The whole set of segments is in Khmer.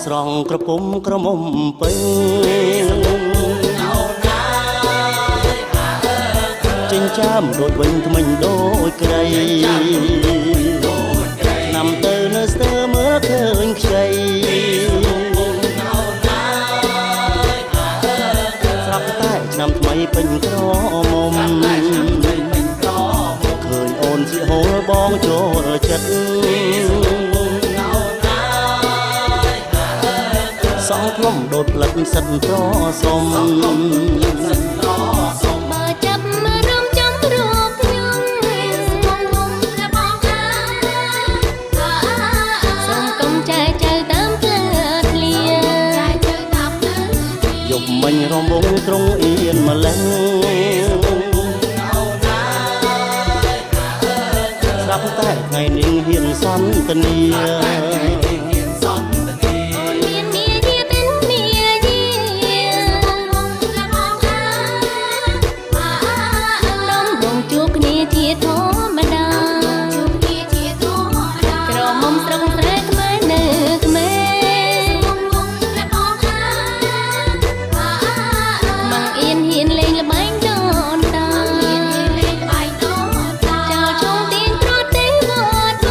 ស្រង់ក្រពុំក្រមុំពេញចិញ្ចាមដូចវិញថ្មិញដូចក្រីឆ្នាំទៅនៅស្ទើមើលឃើញខ្ចីស្រាប់តែឆ្នាំថ្មីពេញក្រមុំឃើញអូនជាហូលបងចូលចិត្តសងផ្លុំដូចផ្លិតសិនត្រសុំបើចាប់មករំចំរកខ្ញុំសូមកុំចែកចៅតាមផ្លូវធ្លាយប់មិញរំវងត្រង់អៀនម្លេះស្រាប់តែថ្ងៃនេះហ៊ានសន្ទនាជាធម្មតាក្រមុំស្រុកស្រែខ្មែរនៅក្មេមកអៀនហ៊ានលេងល្បែងដូនតាចោលឈងទៀនប្រទេវត្ត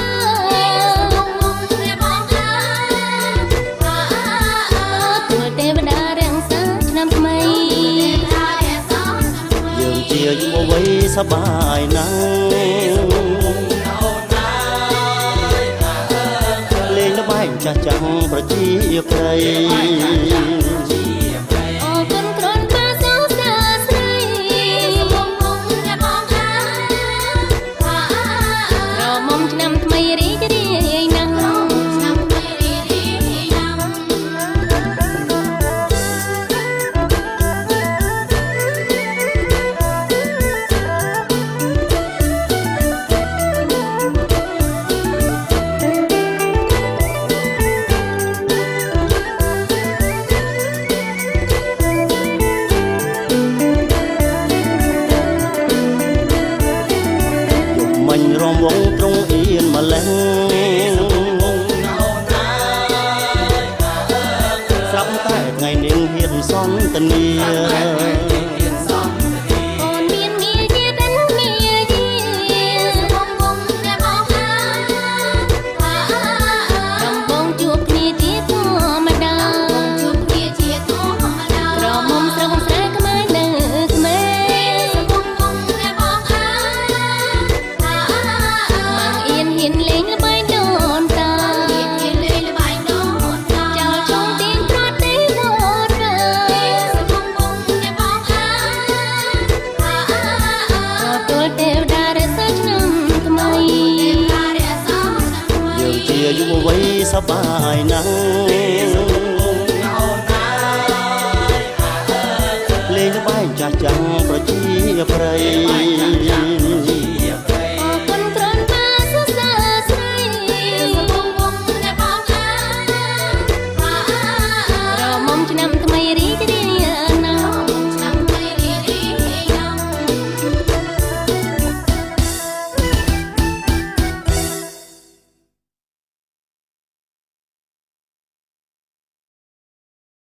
ទួលទេវតារាំងសាឆ្នាំថ្មីយើងជាយុវវ័យសប្បាយណាស់លេងល្បែងចាស់ចាំងប្រជាប្រិយអរគុណគ្រាន់បើសោស្ដាស្រីក្រមុំឆ្នាំថ្មីរីករាយណាស់រំវងត្រង់អៀនម្លេះស្រាប់តែថ្ងៃនេះហ៊ានសន្ទនា